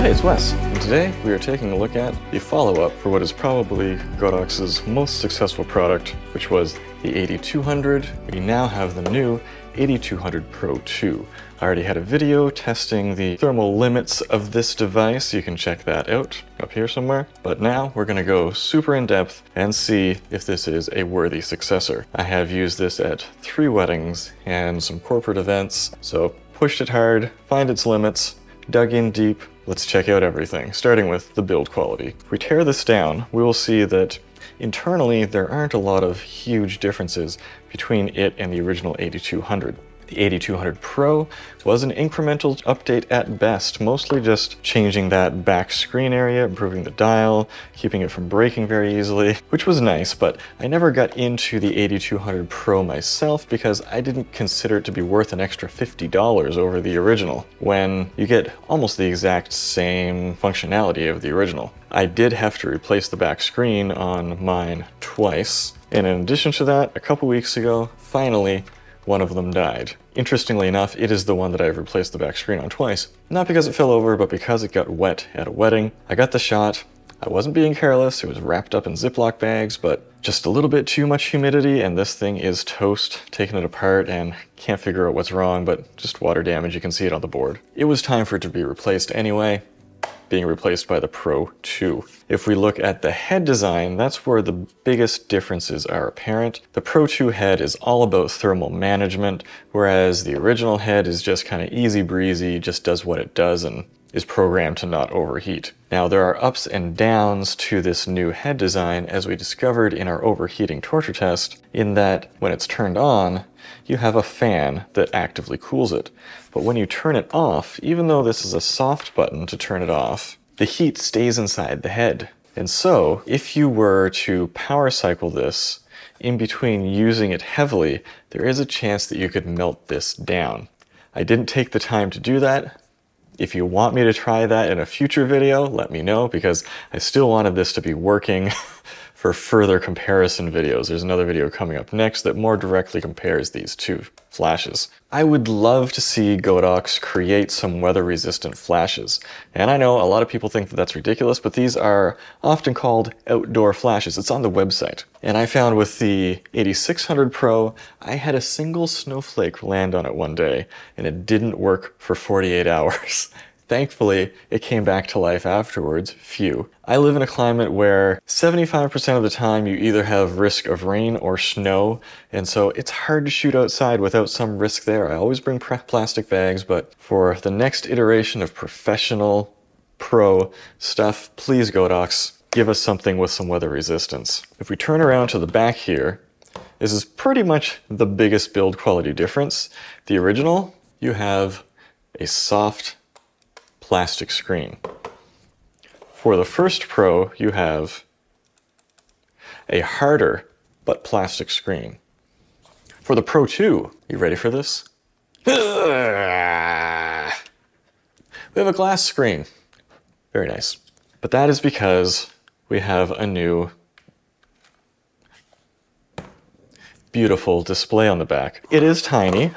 Hey, it's Wes, and today we are taking a look at the follow-up for what is probably Godox's most successful product, which was the AD200. We now have the new AD200 Pro II. I already had a video testing the thermal limits of this device. You can check that out up here somewhere. But now we're going to go super in depth and see if this is a worthy successor. I have used this at 3 weddings and some corporate events, so pushed it hard, find its limits, dug in deep. Let's check out everything, starting with the build quality. If we tear this down, we will see that internally there aren't a lot of huge differences between it and the original AD200. The AD200 Pro was an incremental update at best, mostly just changing that back screen area, improving the dial, keeping it from breaking very easily, which was nice, but I never got into the AD200 Pro myself because I didn't consider it to be worth an extra $50 over the original, when you get almost the exact same functionality of the original. I did have to replace the back screen on mine twice, and in addition to that, a couple weeks ago, finally, one of them died. Interestingly enough, it is the one that I've replaced the back screen on twice. Not because it fell over, but because it got wet at a wedding. I got the shot. I wasn't being careless. It was wrapped up in Ziploc bags, but just a little bit too much humidity and this thing is toast. Taking it apart and can't figure out what's wrong, but just water damage. You can see it on the board. It was time for it to be replaced anyway, being replaced by the Pro II. If we look at the head design, that's where the biggest differences are apparent. The Pro II head is all about thermal management, whereas the original head is just kind of easy breezy, just does what it does and is programmed to not overheat. Now there are ups and downs to this new head design, as we discovered in our overheating torture test, in that when it's turned on, you have a fan that actively cools it. But when you turn it off, even though this is a soft button to turn it off, the heat stays inside the head. And so, if you were to power cycle this, in between using it heavily, there is a chance that you could melt this down. I didn't take the time to do that. If you want me to try that in a future video, let me know, because I still wanted this to be working for further comparison videos. There's another video coming up next that more directly compares these two flashes. I would love to see Godox create some weather-resistant flashes. And I know a lot of people think that that's ridiculous, but these are often called outdoor flashes. It's on the website. And I found with the AD600 Pro, I had a single snowflake land on it one day, and it didn't work for 48 hours. Thankfully, it came back to life afterwards. Phew. I live in a climate where 75% of the time you either have risk of rain or snow, and so it's hard to shoot outside without some risk there. I always bring plastic bags, but for the next iteration of professional, pro stuff, please Godox, give us something with some weather resistance. If we turn around to the back here, this is pretty much the biggest build quality difference. The original, you have a soft plastic screen. For the first Pro, you have a harder but plastic screen. For the Pro II, you ready for this? We have a glass screen. Very nice. But that is because we have a new beautiful display on the back. It is tiny,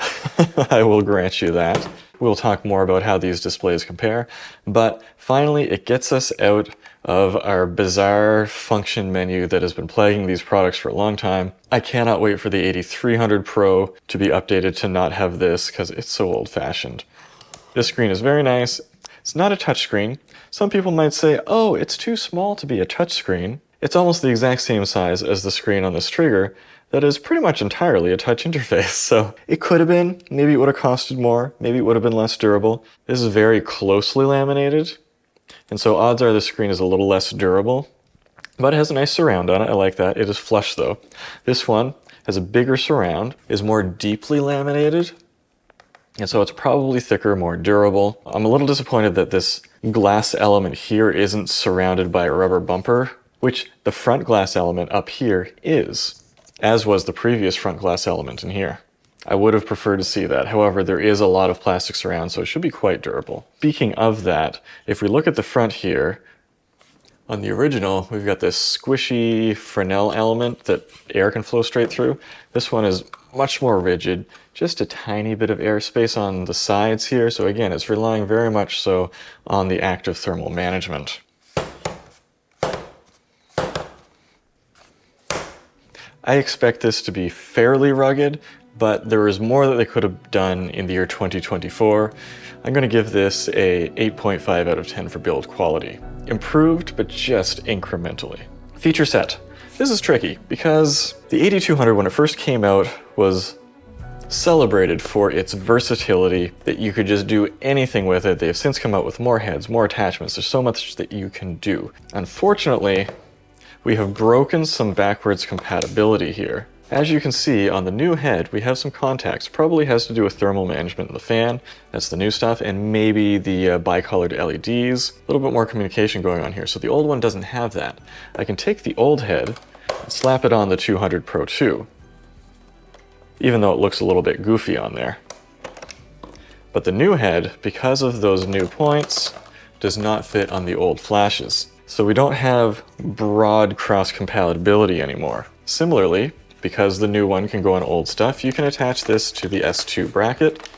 I will grant you that. We'll talk more about how these displays compare, but finally it gets us out of our bizarre function menu that has been plaguing these products for a long time. I cannot wait for the AD300 Pro to be updated to not have this because it's so old-fashioned. This screen is very nice. It's not a touchscreen. Some people might say, oh, it's too small to be a touchscreen. It's almost the exact same size as the screen on this trigger that is pretty much entirely a touch interface. So it could have been, maybe it would have costed more, maybe it would have been less durable. This is very closely laminated, and so odds are the screen is a little less durable, but it has a nice surround on it. I like that. It is flush though. This one has a bigger surround, is more deeply laminated, and so it's probably thicker, more durable. I'm a little disappointed that this glass element here isn't surrounded by a rubber bumper, which the front glass element up here is, as was the previous front glass element in here. I would have preferred to see that. However, there is a lot of plastic surround, so it should be quite durable. Speaking of that, if we look at the front here, On the original, we've got this squishy Fresnel element that air can flow straight through. This one is much more rigid, just a tiny bit of airspace on the sides here. So again, it's relying very much so on the active thermal management. I expect this to be fairly rugged, but there is more that they could have done in the year 2024. I'm going to give this a 8.5 out of 10 for build quality. Improved, but just incrementally. Feature set. This is tricky because the AD200, when it first came out, was celebrated for its versatility, that you could just do anything with it. They've since come out with more heads, more attachments. There's so much that you can do. Unfortunately, we have broken some backwards compatibility here. As you can see on the new head, we have some contacts. Probably has to do with thermal management in the fan. That's the new stuff, and maybe the bicolored LEDs. A little bit more communication going on here. So the old one doesn't have that. I can take the old head and slap it on the 200 Pro II, even though it looks a little bit goofy on there. But the new head, because of those new points, does not fit on the old flashes. So we don't have broad cross-compatibility anymore. Similarly, because the new one can go on old stuff, you can attach this to the S2 bracket,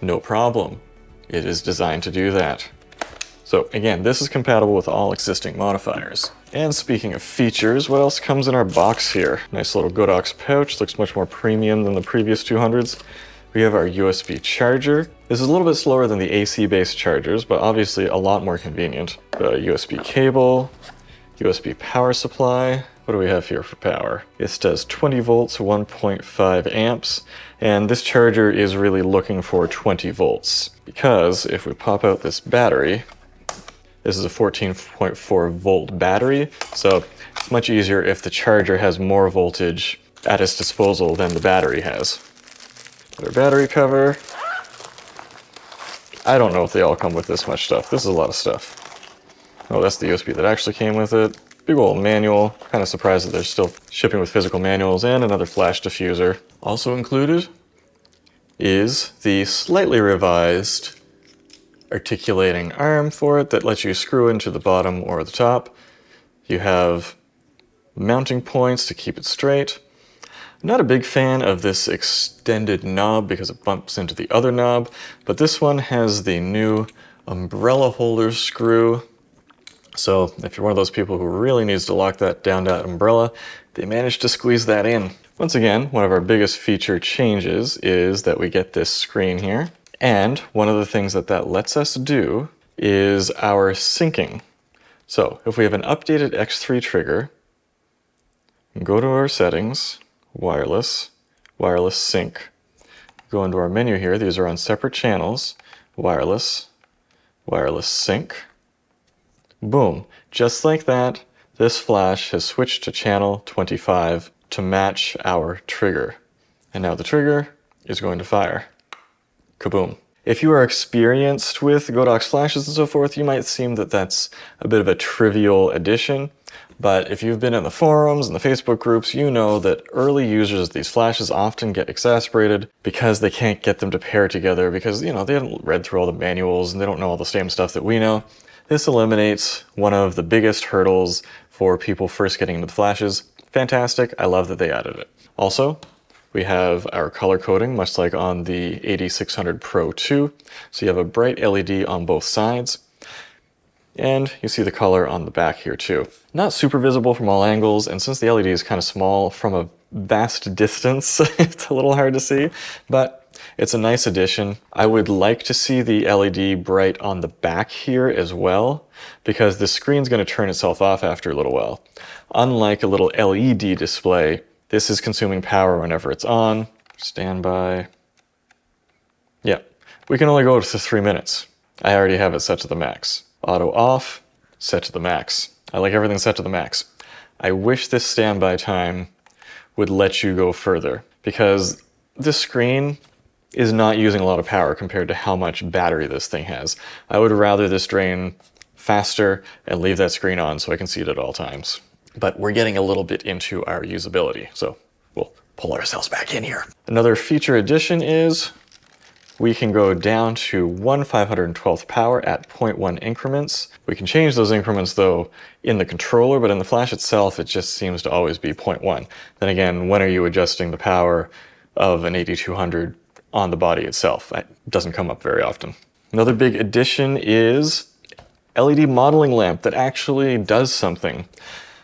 no problem. It is designed to do that. So again, this is compatible with all existing modifiers. And speaking of features, what else comes in our box here? Nice little Godox pouch, looks much more premium than the previous 200s. We have our USB charger. This is a little bit slower than the AC-based chargers, but obviously a lot more convenient. USB cable, USB power supply. What do we have here for power? This does 20 volts, 1.5 amps, and this charger is really looking for 20 volts. Because if we pop out this battery, this is a 14.4 volt battery, so it's much easier if the charger has more voltage at its disposal than the battery has. Our battery cover. I don't know if they all come with this much stuff. This is a lot of stuff. Oh, that's the USB that actually came with it. Big old manual. Kind of surprised that they're still shipping with physical manuals, and another flash diffuser. Also included is the slightly revised articulating arm for it that lets you screw into the bottom or the top. You have mounting points to keep it straight. I'm not a big fan of this extended knob because it bumps into the other knob, but this one has the new umbrella holder screw. So if you're one of those people who really needs to lock that down that umbrella, they managed to squeeze that in. Once again, one of our biggest feature changes is that we get this screen here. And one of the things that that lets us do is our syncing. So if we have an updated X3 trigger, go to our settings, wireless, wireless sync. Go into our menu here, these are on separate channels, wireless, wireless sync. Boom, just like that, this flash has switched to channel 25 to match our trigger. And now the trigger is going to fire. Kaboom. If you are experienced with Godox flashes and so forth, you might seem that that's a bit of a trivial addition. But if you've been in the forums and the Facebook groups, you know that early users of these flashes often get exasperated because they can't get them to pair together because, you know, they haven't read through all the manuals and they don't know all the same stuff that we know. This eliminates one of the biggest hurdles for people first getting into the flashes. Fantastic. I love that they added it. Also, we have our color coding, much like on the AD600 Pro II. So you have a bright LED on both sides. And you see the color on the back here too. Not super visible from all angles, and since the LED is kind of small from a vast distance, it's a little hard to see, but it's a nice addition. I would like to see the LED bright on the back here as well, because the screen's going to turn itself off after a little while. Unlike a little LED display, this is consuming power whenever it's on. Standby. Yeah, we can only go to 3 minutes. I already have it set to the max. Auto off, set to the max. I like everything set to the max. I wish this standby time would let you go further, because this screen is not using a lot of power compared to how much battery this thing has. I would rather this drain faster and leave that screen on so I can see it at all times. But we're getting a little bit into our usability, so we'll pull ourselves back in here. Another feature addition is we can go down to 1/512th power at 0.1 increments. We can change those increments though in the controller, but in the flash itself, it just seems to always be 0.1. Then again, when are you adjusting the power of an AD200 on the body itself? That doesn't come up very often. Another big addition is LED modeling lamp that actually does something.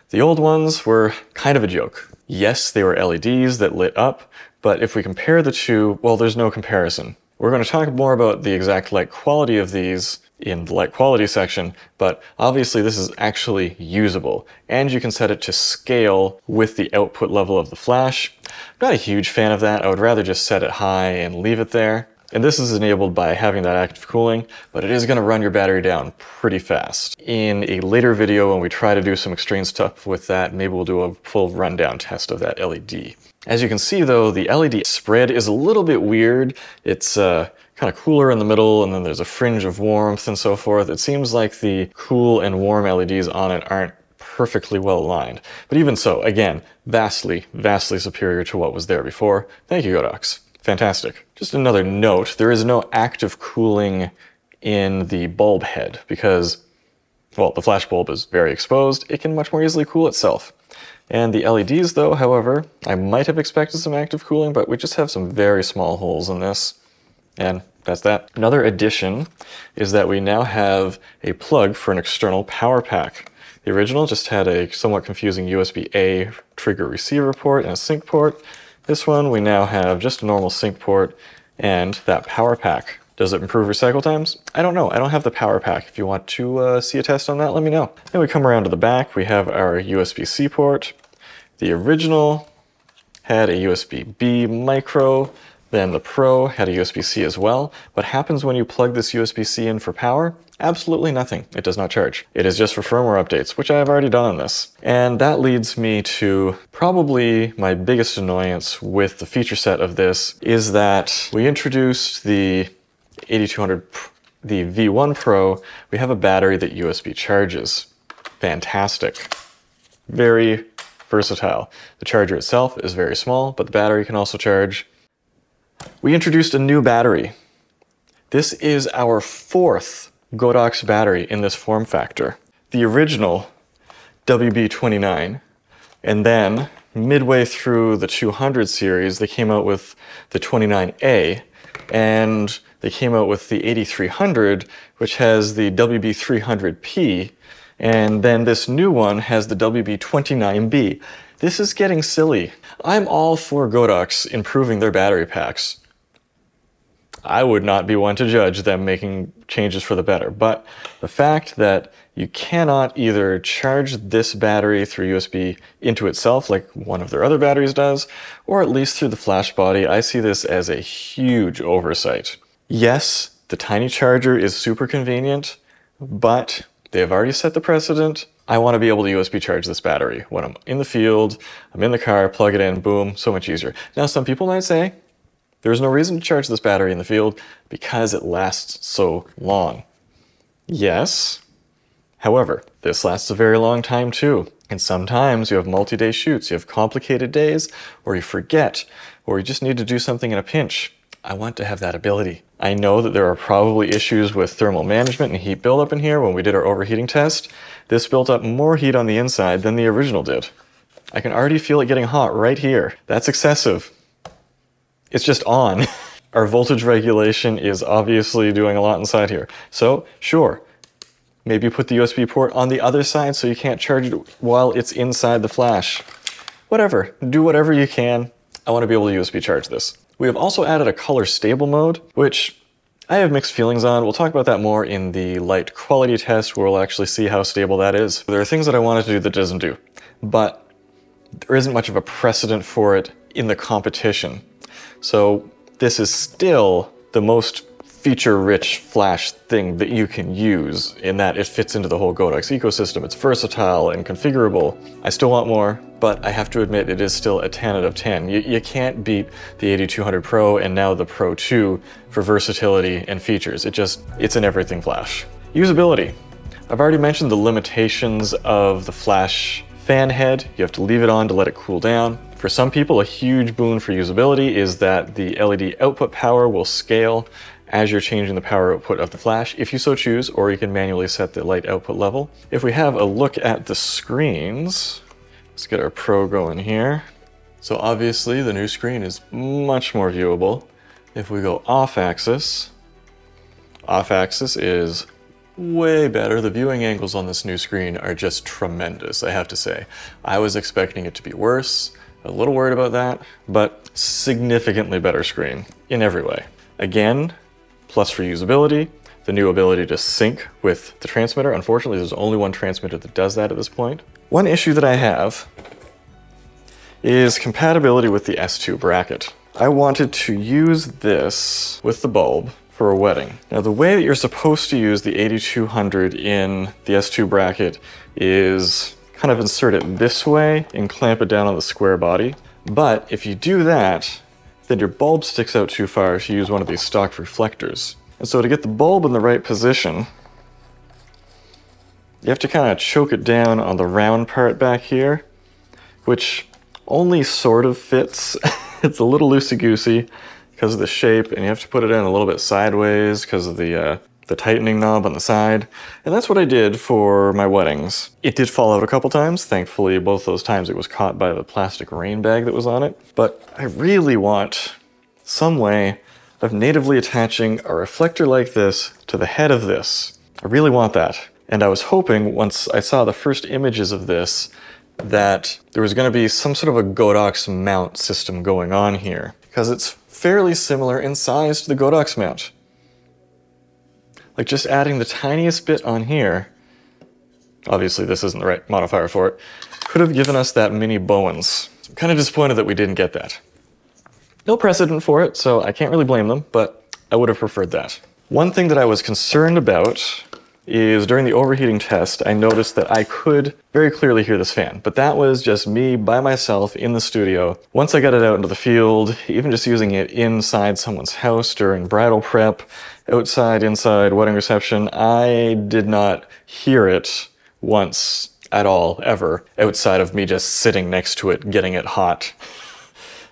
The old ones were kind of a joke. Yes, they were LEDs that lit up, but if we compare the two, well, there's no comparison. We're going to talk more about the exact light quality of these in the light quality section, but obviously this is actually usable, and you can set it to scale with the output level of the flash. I'm not a huge fan of that. I would rather just set it high and leave it there. And this is enabled by having that active cooling, but it is going to run your battery down pretty fast. In a later video, when we try to do some extreme stuff with that, maybe we'll do a full rundown test of that LED. As you can see though, the LED spread is a little bit weird. It's kind of cooler in the middle, and then there's a fringe of warmth and so forth. It seems like the cool and warm LEDs on it aren't perfectly well aligned. But even so, again, vastly, vastly superior to what was there before. Thank you, Godox. Fantastic. Just another note, there is no active cooling in the bulb head because, well, the flash bulb is very exposed. It can much more easily cool itself. And the LEDs though, however, I might have expected some active cooling, but we just have some very small holes in this. And that's that. Another addition is that we now have a plug for an external power pack. The original just had a somewhat confusing USB-A trigger receiver port and a sync port. This one we now have just a normal sync port and that power pack. Does it improve recycle times? I don't know. I don't have the power pack. If you want to see a test on that, let me know. Then we come around to the back. We have our USB-C port. The original had a USB-B micro. Then the Pro had a USB-C as well. What happens when you plug this USB-C in for power? Absolutely nothing. It does not charge. It is just for firmware updates, which I have already done on this. And that leads me to probably my biggest annoyance with the feature set of this is that we introduced the AD200, the V1 Pro. We have a battery that USB charges. Fantastic. Very versatile. The charger itself is very small, but the battery can also charge. We introduced a new battery. This is our fourth Godox battery in this form factor. The original WB29, and then midway through the 200 series, they came out with the 29A, and they came out with the AD300, which has the WB300P, and then this new one has the WB29B. This is getting silly. I'm all for Godox improving their battery packs. I would not be one to judge them making changes for the better, but the fact that you cannot either charge this battery through USB into itself like one of their other batteries does, or at least through the flash body, I see this as a huge oversight. Yes, the tiny charger is super convenient, but they have already set the precedent. I want to be able to USB charge this battery when I'm in the field, I'm in the car, plug it in, boom, so much easier. Now, some people might say, there's no reason to charge this battery in the field because it lasts so long. Yes. However, this lasts a very long time too. And sometimes you have multi-day shoots, you have complicated days, or you forget, or you just need to do something in a pinch. I want to have that ability. I know that there are probably issues with thermal management and heat buildup in here. When we did our overheating test, this built up more heat on the inside than the original did. I can already feel it getting hot right here. That's excessive. It's just on. Our voltage regulation is obviously doing a lot inside here. So, sure, maybe put the USB port on the other side so you can't charge it while it's inside the flash. Whatever, do whatever you can. I want to be able to USB charge this. We have also added a color stable mode, which I have mixed feelings on. We'll talk about that more in the light quality test where we'll actually see how stable that is. There are things that I wanted to do that doesn't do, but there isn't much of a precedent for it in the competition. So this is still the most feature-rich flash thing that you can use in that it fits into the whole Godox ecosystem. It's versatile and configurable. I still want more, but I have to admit it is still a 10 out of 10. You can't beat the AD200 Pro and now the Pro II for versatility and features. It's an everything flash. Usability. I've already mentioned the limitations of the flash fan head. You have to leave it on to let it cool down. For some people, a huge boon for usability is that the LED output power will scale as you're changing the power output of the flash, if you so choose, or you can manually set the light output level. If we have a look at the screens, let's get our Pro going here. So obviously the new screen is much more viewable. If we go off-axis is way better. The viewing angles on this new screen are just tremendous, I have to say. I was expecting it to be worse, a little worried about that, but significantly better screen in every way. Again, plus for usability, the new ability to sync with the transmitter. Unfortunately, there's only one transmitter that does that at this point. One issue that I have is compatibility with the S2 bracket. I wanted to use this with the bulb for a wedding. Now, the way that you're supposed to use the AD200 in the S2 bracket is kind of insert it this way and clamp it down on the square body. But if you do that, then your bulb sticks out too far if you use one of these stock reflectors. And so to get the bulb in the right position, you have to kind of choke it down on the round part back here, which only sort of fits. It's a little loosey-goosey because of the shape, and you have to put it in a little bit sideways because of the tightening knob on the side. And that's what I did for my weddings. It did fall out a couple times. Thankfully, both those times it was caught by the plastic rain bag that was on it. But I really want some way of natively attaching a reflector like this to the head of this. I really want that. And I was hoping, once I saw the first images of this, that there was going to be some sort of a Godox mount system going on here, because it's fairly similar in size to the Godox mount. Like, just adding the tiniest bit on here, obviously this isn't the right modifier for it, could have given us that mini Bowens. So I'm kind of disappointed that we didn't get that. No precedent for it, so I can't really blame them, but I would have preferred that. One thing that I was concerned about is during the overheating test, I noticed that I could very clearly hear this fan, but that was just me by myself in the studio. Once I got it out into the field, even just using it inside someone's house during bridal prep, outside, inside, wedding reception, I did not hear it once at all, ever, outside of me just sitting next to it, getting it hot.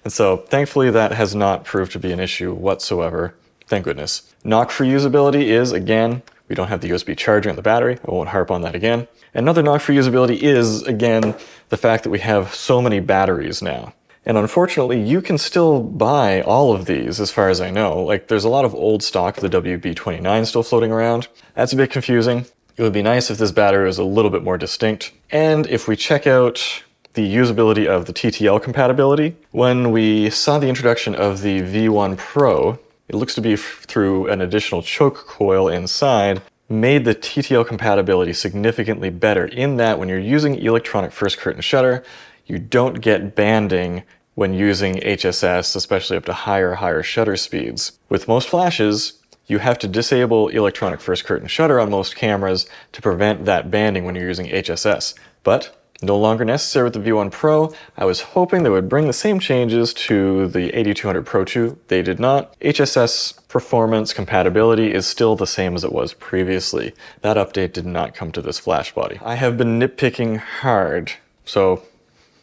And so thankfully that has not proved to be an issue whatsoever. Thank goodness. Knock for usability is, again, we don't have the USB charger in the battery. I won't harp on that again. Another knock for usability is, again, the fact that we have so many batteries now. And unfortunately, you can still buy all of these as far as I know. Like, there's a lot of old stock of the WB29 still floating around. That's a bit confusing. It would be nice if this battery was a little bit more distinct. And if we check out the usability of the TTL compatibility, when we saw the introduction of the V1 Pro, it looks to be through an additional choke coil inside, made the TTL compatibility significantly better in that when you're using electronic first curtain shutter, you don't get banding when using HSS, especially up to higher shutter speeds. With most flashes, you have to disable electronic first curtain shutter on most cameras to prevent that banding when you're using HSS. But no longer necessary with the V1 Pro. I was hoping they would bring the same changes to the AD200 Pro II. They did not. HSS performance compatibility is still the same as it was previously. That update did not come to this flash body. I have been nitpicking hard, so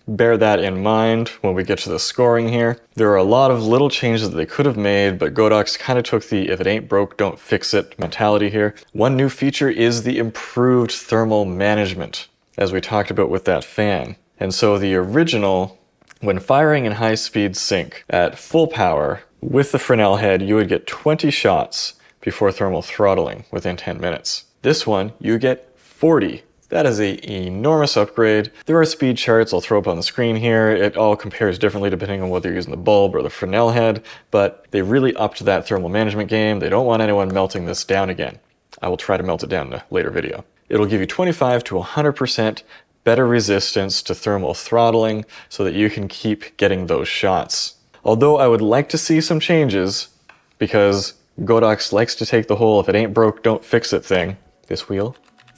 bear that in mind when we get to the scoring here. There are a lot of little changes that they could have made, but Godox kind of took the if it ain't broke, don't fix it mentality here. One new feature is the improved thermal management, as we talked about with that fan. And so the original, when firing in high-speed sync at full power with the Fresnel head, you would get 20 shots before thermal throttling within 10 minutes. This one, you get 40. That is an enormous upgrade. There are speed charts I'll throw up on the screen here. It all compares differently depending on whether you're using the bulb or the Fresnel head, but they really upped that thermal management game. They don't want anyone melting this down again. I will try to melt it down in a later video. It'll give you 25 to 100% better resistance to thermal throttling so that you can keep getting those shots. Although I would like to see some changes, because Godox likes to take the whole if it ain't broke, don't fix it thing. This wheel,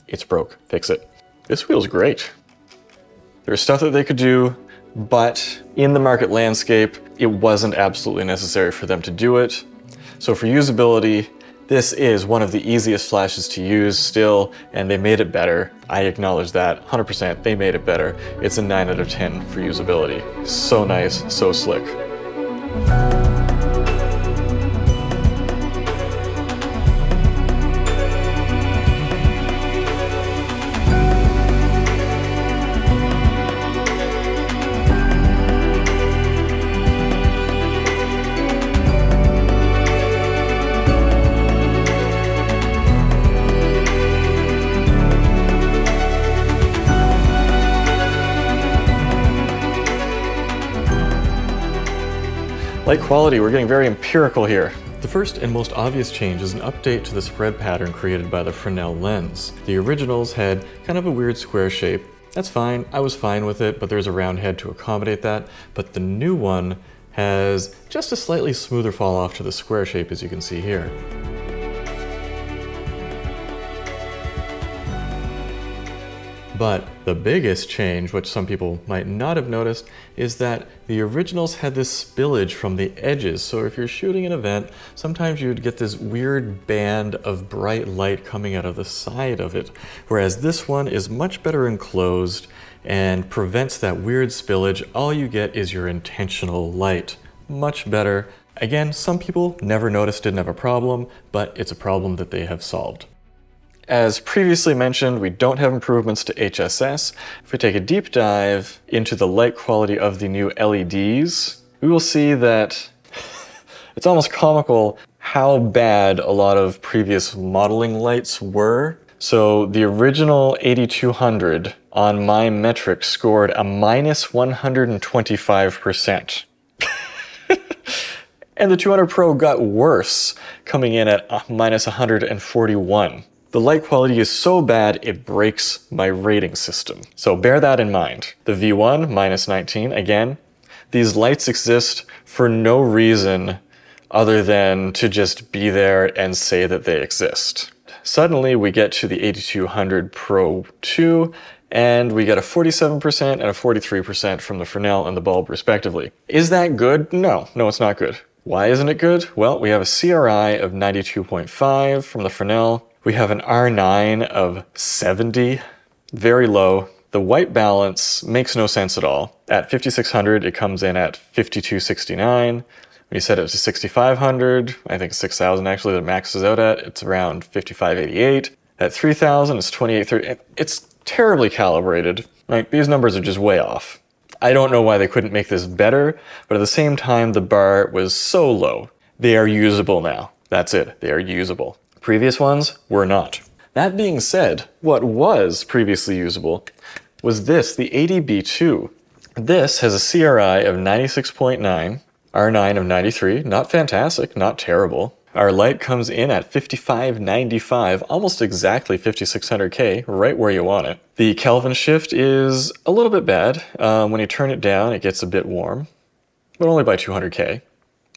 it's broke, fix it. This wheel's great. There's stuff that they could do, but in the market landscape, it wasn't absolutely necessary for them to do it. So for usability, This is one of the easiest flashes to use still, and they made it better. I acknowledge that, 100%, they made it better. It's a 9 out of 10 for usability. So nice, so slick. Light quality, we're getting very empirical here. The first and most obvious change is an update to the spread pattern created by the Fresnel lens. The originals had kind of a weird square shape. That's fine, I was fine with it, but there's a round head to accommodate that. But the new one has just a slightly smoother fall off to the square shape, as you can see here. But the biggest change, which some people might not have noticed, is that the originals had this spillage from the edges. So if you're shooting an event, sometimes you'd get this weird band of bright light coming out of the side of it. Whereas this one is much better enclosed and prevents that weird spillage. All you get is your intentional light. Much better. Again, some people never noticed, didn't have a problem, but it's a problem that they have solved. As previously mentioned, we don't have improvements to HSS. If we take a deep dive into the light quality of the new LEDs, we will see that it's almost comical how bad a lot of previous modeling lights were. So the original AD200 on my metric scored a minus 125%. And the 200 Pro got worse, coming in at minus 141. The light quality is so bad, it breaks my rating system. So bear that in mind. The V1, minus 19, again, these lights exist for no reason other than to just be there and say that they exist. Suddenly we get to the AD200 Pro II, and we get a 47% and a 43% from the Fresnel and the bulb respectively. Is that good? No, it's not good. Why isn't it good? Well, we have a CRI of 92.5 from the Fresnel. We have an R9 of 70, very low. The white balance makes no sense at all. At 5600, it comes in at 5269. When you set it to 6500, I think 6000 actually that maxes out at, it's around 5588. At 3000, it's 2830. It's terribly calibrated. Like, these numbers are just way off. I don't know why they couldn't make this better, but at the same time, the bar was so low. They are usable now. That's it, they are usable. Previous ones were not. That being said, what was previously usable was this, the AD200. This has a CRI of 96.9, R9 of 93, not fantastic, not terrible. Our light comes in at 5595, almost exactly 5600K, right where you want it. The Kelvin shift is a little bit bad. When you turn it down, it gets a bit warm, but only by 200K.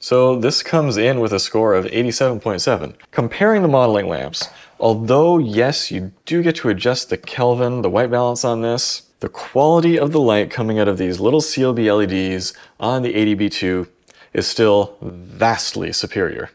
So this comes in with a score of 87.7. Comparing the modeling lamps, although yes, you do get to adjust the Kelvin, the white balance on this, the quality of the light coming out of these little CLB LEDs on the AD200 is still vastly superior,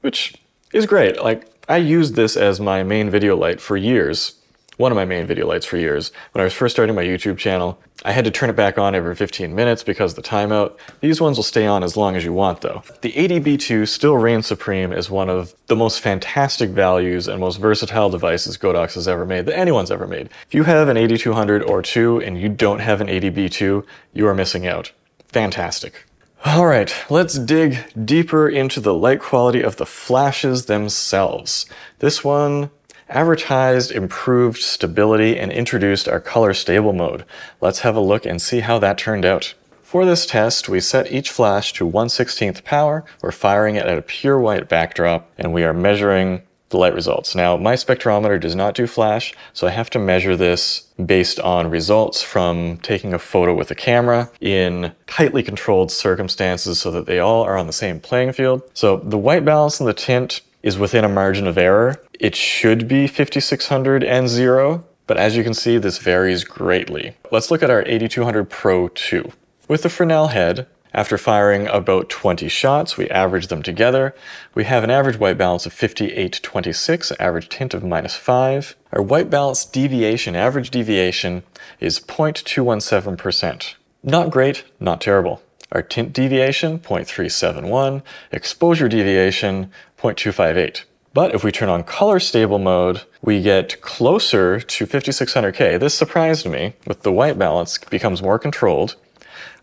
which is great. Like, I used this as my main video light for years. One of my main video lights for years. When I was first starting my YouTube channel, I had to turn it back on every 15 minutes because of the timeout. These ones will stay on as long as you want though. The AD200 still reigns supreme as one of the most fantastic values and most versatile devices Godox has ever made, that anyone's ever made. If you have an AD200 or II and you don't have an AD200, you are missing out. Fantastic. All right, let's dig deeper into the light quality of the flashes themselves. This one advertised improved stability and introduced our color stable mode. Let's have a look and see how that turned out. For this test, we set each flash to 1/16 power. We're firing it at a pure white backdrop, and we are measuring the light results. Now, my spectrometer does not do flash, so I have to measure this based on results from taking a photo with a camera in tightly controlled circumstances so that they all are on the same playing field. So the white balance and the tint is within a margin of error. It should be 5600 and 0, but as you can see, this varies greatly. Let's look at our AD200 Pro II. With the Fresnel head, After firing about 20 shots, we average them together. We have an average white balance of 58.26, average tint of -5. Our white balance deviation, average deviation, is 0.217%. Not great, not terrible. Our tint deviation, 0.371, exposure deviation, 0.258. But if we turn on color stable mode, we get closer to 5600K. This surprised me. With the white balance, it becomes more controlled.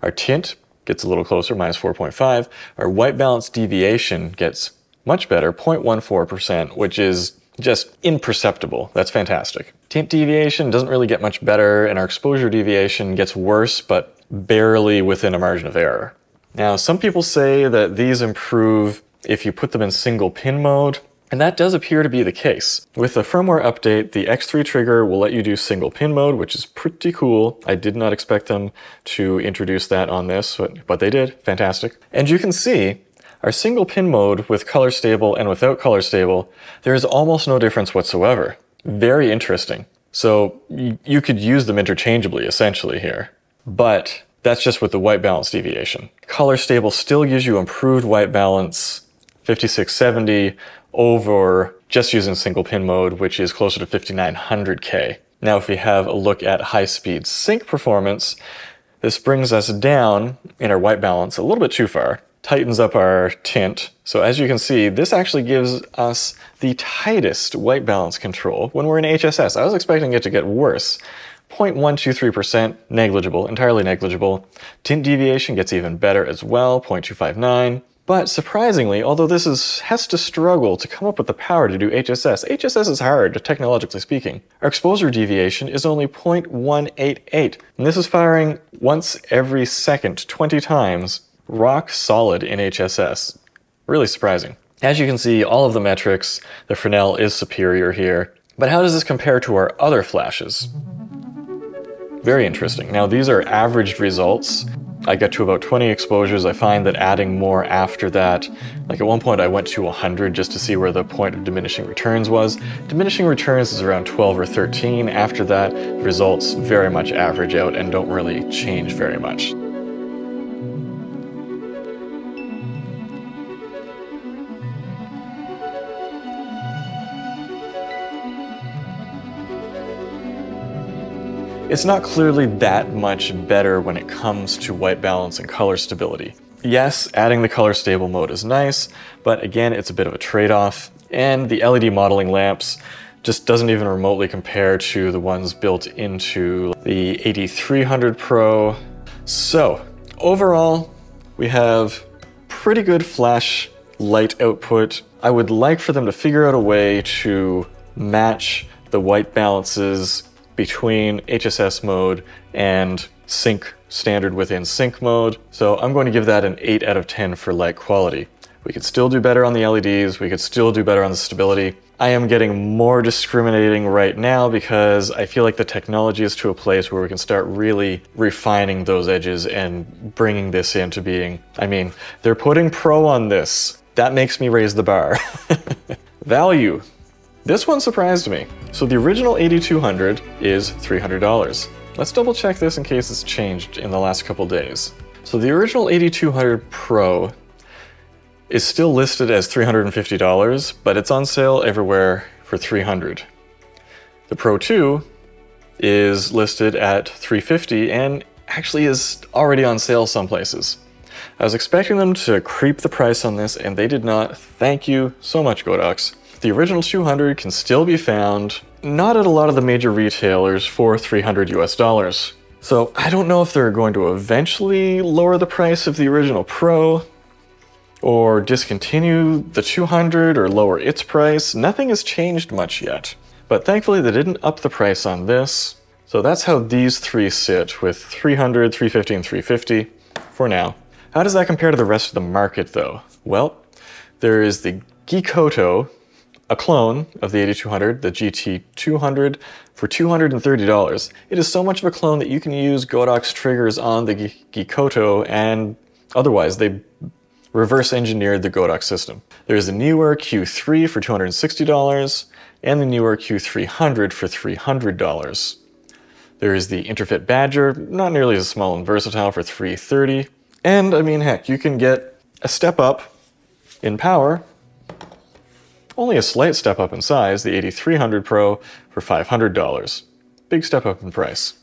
Our tint gets a little closer, -4.5. Our white balance deviation gets much better, 0.14%, which is just imperceptible. That's fantastic. Tint deviation doesn't really get much better, and our exposure deviation gets worse, but barely within a margin of error. Now, some people say that these improve if you put them in single pin mode, and that does appear to be the case. With the firmware update, the X3 trigger will let you do single pin mode, which is pretty cool. I did not expect them to introduce that on this, but they did. Fantastic. And you can see our single pin mode with color stable and without color stable, there is almost no difference whatsoever. Very interesting. So you could use them interchangeably essentially here, but that's just with the white balance deviation. Color stable still gives you improved white balance, 5670, over just using single pin mode, which is closer to 5900K. Now, if we have a look at high-speed sync performance, this brings us down in our white balance a little bit too far, tightens up our tint. So as you can see, this actually gives us the tightest white balance control when we're in HSS. I was expecting it to get worse. 0.123%, negligible, entirely negligible. Tint deviation gets even better as well, 0.259. But surprisingly, although this has to struggle to come up with the power to do HSS, HSS is hard, technologically speaking. Our exposure deviation is only 0.188, and this is firing once every second, 20 times, rock solid in HSS. Really surprising. As you can see, all of the metrics, the Fresnel is superior here. But how does this compare to our other flashes? Very interesting. Now, these are averaged results. I get to about 20 exposures. I find that adding more after that, like at one point I went to 100 just to see where the point of diminishing returns was. Diminishing returns is around 12 or 13. After that, results very much average out and don't really change very much. It's not clearly that much better when it comes to white balance and color stability. Yes, adding the color stable mode is nice, but again, it's a bit of a trade-off, and the LED modeling lamps just doesn't even remotely compare to the ones built into the AD200 Pro. So, overall, we have pretty good flash light output. I would like for them to figure out a way to match the white balances between HSS mode and sync standard within sync mode. So I'm going to give that an 8 out of 10 for light quality. We could still do better on the LEDs, we could still do better on the stability. I am getting more discriminating right now because I feel like the technology is to a place where we can start really refining those edges and bringing this into being. I mean, they're putting Pro on this. That makes me raise the bar. Value. This one surprised me. So the original AD200 is $300. Let's double check this in case it's changed in the last couple days. So the original AD200 Pro is still listed as $350, but it's on sale everywhere for $300. The Pro II is listed at $350 and actually is already on sale some places. I was expecting them to creep the price on this and they did not. Thank you so much, Godox. The original 200 can still be found, not at a lot of the major retailers, for $300 US. So I don't know if they're going to eventually lower the price of the original Pro, or discontinue the 200 or lower its price. Nothing has changed much yet. But thankfully they didn't up the price on this. So that's how these three sit, with 300, 350, and 350 for now. How does that compare to the rest of the market though? Well, there is the Godox, a clone of the AD200, the GT200, for $230. It is so much of a clone that you can use Godox triggers on the Godox and otherwise they reverse engineered the Godox system. There's the newer Q3 for $260 and the newer Q300 for $300. There is the Interfit Badger, not nearly as small and versatile, for $330. And I mean, heck, you can get a step up in power, only a slight step up in size, the AD200 Pro for $500. Big step up in price.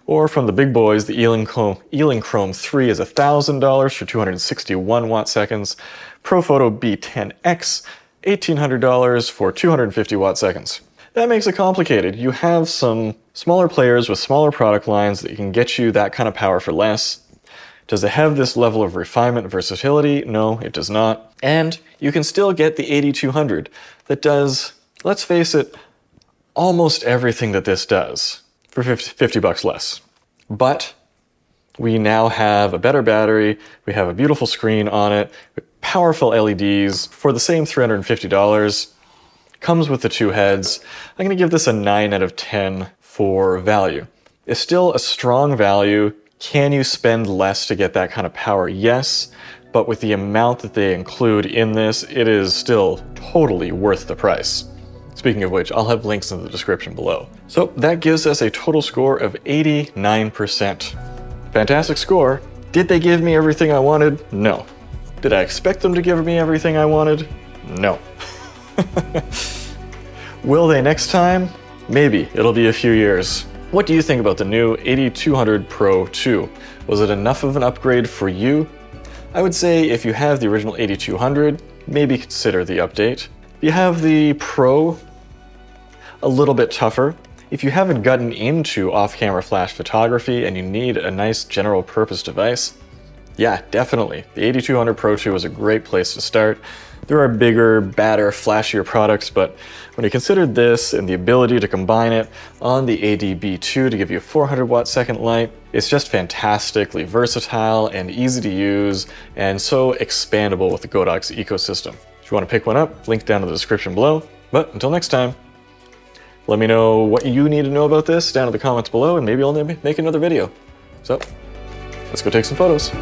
Or from the big boys, the Ealing-Chrome 3 is $1,000 for 261 watt seconds. Profoto B10X, $1,800 for 250 watt seconds. That makes it complicated. You have some smaller players with smaller product lines that can get you that kind of power for less. Does it have this level of refinement and versatility? No, it does not. And you can still get the AD200 that does, let's face it, almost everything that this does for 50 bucks less. But we now have a better battery, we have a beautiful screen on it, with powerful LEDs for the same $350. Comes with the two heads. I'm going to give this a 9 out of 10 for value. It's still a strong value. Can you spend less to get that kind of power? Yes, but with the amount that they include in this, it is still totally worth the price. Speaking of which, I'll have links in the description below. So that gives us a total score of 89%. Fantastic score. Did they give me everything I wanted? No. Did I expect them to give me everything I wanted? No. Will they next time? Maybe. It'll be a few years. What do you think about the new AD200 Pro II? Was it enough of an upgrade for you? I would say if you have the original AD200, maybe consider the update. If you have the Pro, a little bit tougher. If you haven't gotten into off-camera flash photography and you need a nice general purpose device, yeah, definitely. The AD200 Pro II was a great place to start. There are bigger, badder, flashier products, but when you consider this and the ability to combine it on the AD200 to give you a 400 watt second light, it's just fantastically versatile and easy to use and so expandable with the Godox ecosystem. If you want to pick one up, link down in the description below. But until next time, let me know what you need to know about this down in the comments below and maybe I'll make another video. So, let's go take some photos.